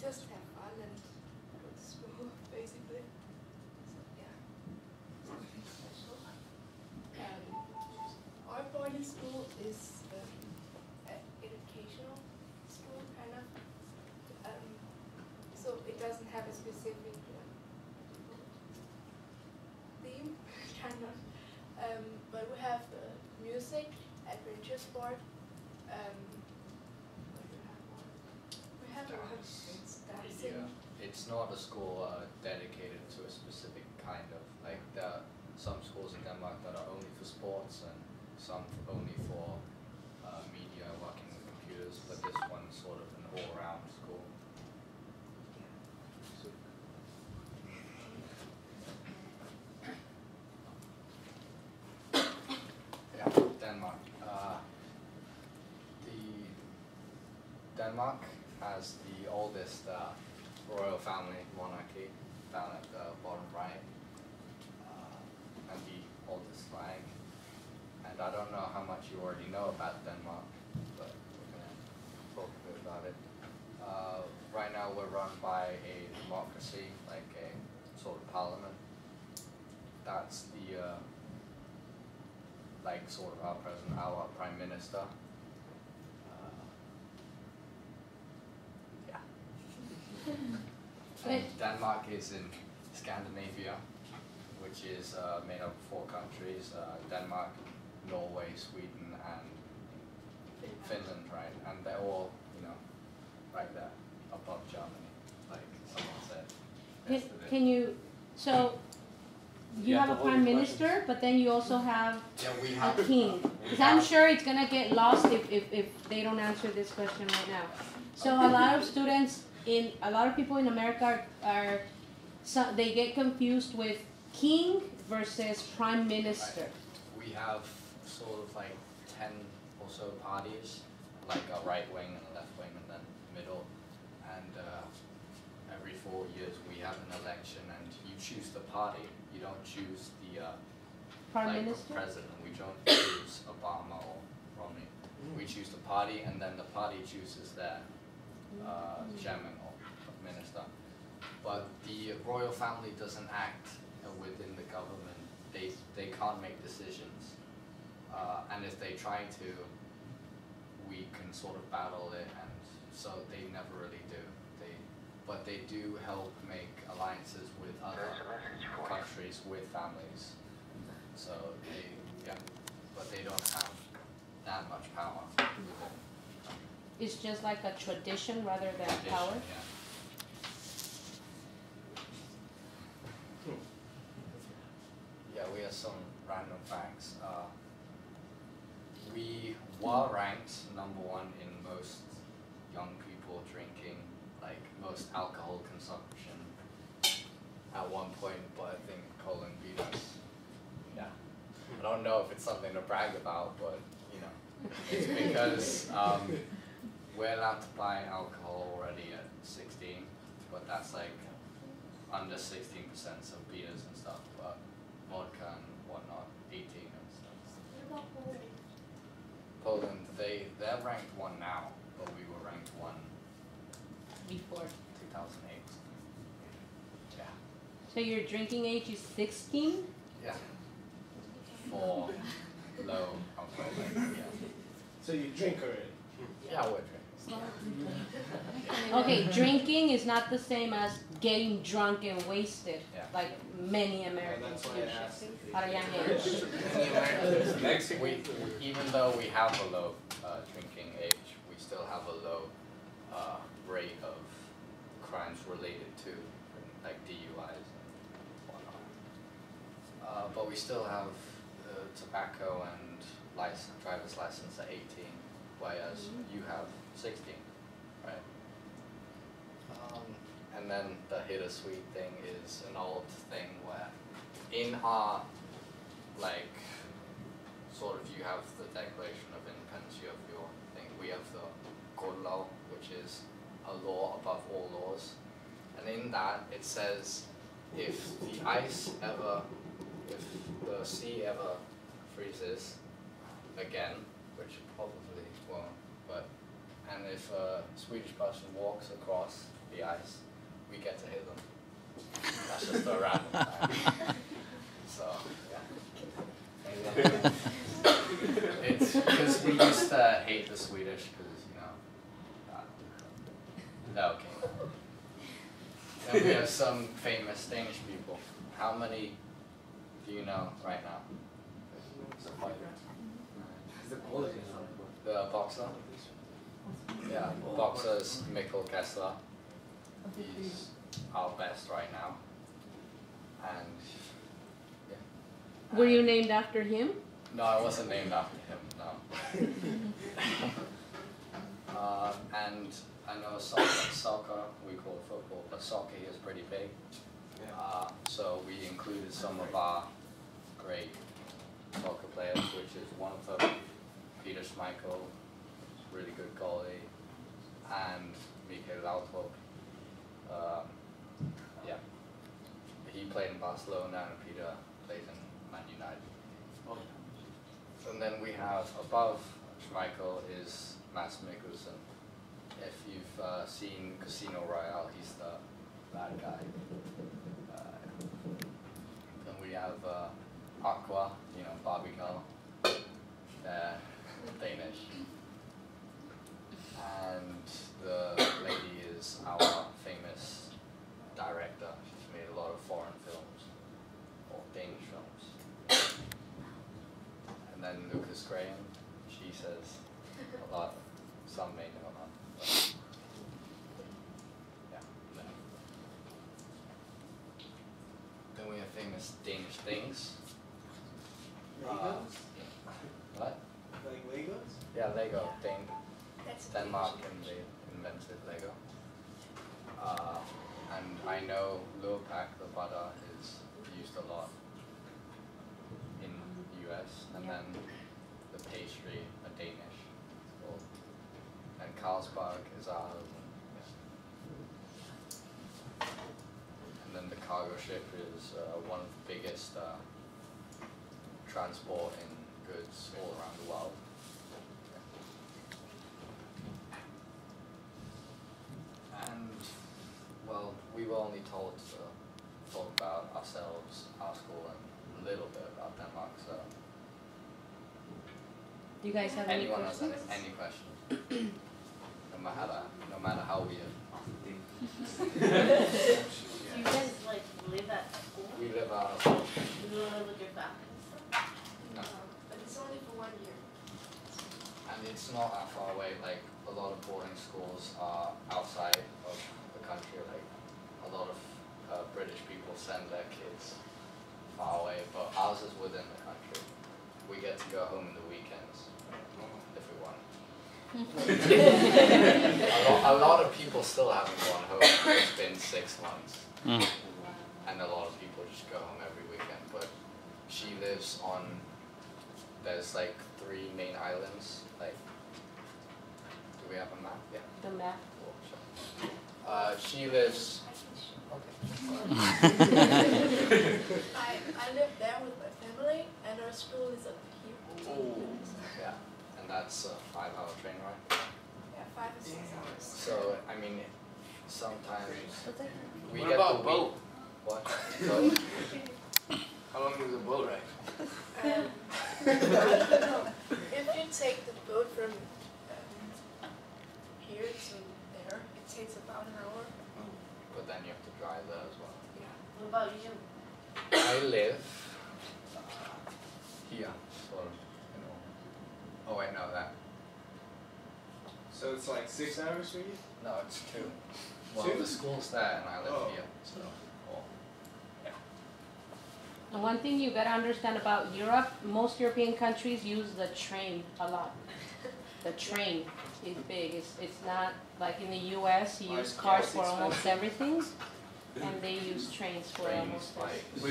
just have fun and go to school, basically. So yeah, something special. Our boarding school is an educational school, kind of. So it doesn't have a specific theme, kind of. But we have music, adventure sport. We have a lot of dancing. Yeah, it's not a school dedicated to a specific kind of, like there are some schools in Denmark that are only for sports and some only for media, working with computers, but this one's sort of an all-round school. Yeah, Denmark. Denmark has the oldest royal family monarchy down at the bottom right, and the oldest flag. And I don't know how much you already know about Denmark, but we're going to talk a bit about it. Right now we're run by a democracy, like a sort of parliament. That's the, like sort of our president, our prime minister. And Denmark is in Scandinavia, which is made up of 4 countries, Denmark, Norway, Sweden, and Finland, right? And they're all, you know, right there, above Germany, like someone said. Can you, so you have a prime minister, but then you also have a king. Because I'm sure it's going to get lost if they don't answer this question right now. So a lot of students, a lot of people in America they get confused with king versus prime minister. We have sort of like 10 or so parties, like a right wing and a left wing and then middle. And every 4 years we have an election and you choose the party. You don't choose the prime minister? President. We don't choose Obama or Romney. We choose the party and then the party chooses their chairman or minister. But the royal family doesn't act within the government. They can't make decisions. And if they try to, we can sort of battle it, and so they never really do. But they do help make alliances with other countries, with families. So but they don't have that much power within. It's just like a tradition rather than power? Yeah, we have some random facts. We were ranked #1 in most young people drinking, like most alcohol consumption at one point, but I think Poland beat us. Yeah. I don't know if it's something to brag about, but you know, it's because we're allowed to buy alcohol already at 16, but that's like under 16%, so beers and stuff, but vodka and whatnot, 18 and stuff. What about Poland? Poland, they're ranked 1 now, but we were ranked 1 before 2008. Yeah. So your drinking age is 16? Yeah. For low alcohol, yeah. So you drink already? Yeah, we're drinking. Okay, drinking is not the same as getting drunk and wasted, like many Americans do at a young age. Even though we have a low drinking age, we still have a low rate of crimes related to like DUIs and whatnot. But we still have tobacco and driver's license at 18, whereas you have 16, right? And then the bittersweet thing is an old thing where in our, like, sort of you have the Declaration of Independence, you have your thing, we have the Grundlov, which is a law above all laws. And in that it says if the sea ever freezes again, which probably won't, and if a Swedish person walks across the ice, we get to hit them. That's just a random fact. So, yeah. It's because we used to hate the Swedish because, you know, okay. Then we have some famous Danish people. How many do you know right now? The boxer? Yeah, boxer is Mikkel. He's our best right now. And yeah. Were you named after him? No, I wasn't named after him, no. And I know soccer, we call it football, but soccer here is pretty big. So we included some of our great soccer players, which is one of them, Mikkel, really good goalie, and Mikkel. Yeah, he played in Barcelona and Peter plays in Man United. And then we have above Schmeichel is Mads Mikkelsen. If you've seen Casino Royale, he's the bad guy. Then we have Aqua, you know, Barbie-Girl. They're Danish. And the lady is our famous director. She's made a lot of foreign films, or Danish films. And then Lucas Graham, she says a lot. Some may know her. But yeah. Then we have famous Danish things. Legos? What? Like Legos? Yeah, Lego. That's Denmark, and they invented Lego. And I know Lurpak, the butter, is used a lot in the US, and then the pastry, a Danish. And Carlsberg is ours. And then the cargo ship is one of the biggest transporting goods all around the world. And, well, we were only told to talk about ourselves, our school, and a little bit about Denmark, so. Do you guys have any Anyone has questions? any questions? No matter how weird. Do you guys like live at school? We live out of school. You live with your family and stuff? No. But it's only for 1 year. And it's not that far away. Like, a lot of boarding schools are outside of the country. Like, a lot of British people send their kids far away, but ours is within the country. We get to go home in the weekends if we want. A lot of people still haven't gone home. It's been 6 months. And a lot of people just go home every weekend. But she lives on, there's like 3 main islands. Like, do we have a map? Yeah. The map. Cool, sure. She lives, okay. I live there with my family, and our school is up here. Yeah, and that's a 5-hour train ride. Yeah, 5 or 6 hours. So, I mean, sometimes we What get about the boat? What? Boat? How long is the boat ride? I don't know. If you take the boat from here to there, it takes about an hour. But then you have to drive there as well. Yeah. What about you? I live here, sort of. Oh wait, no, that. So it's like 6 hours for you? No, it's 2. Well, 2? the school's there and I live Oh. here, so. Well, And one thing you gotta understand about Europe, most European countries use the train a lot. The train is big. It's not like in the US, you use cars for almost everything, and they use trains for trains, almost everything. like.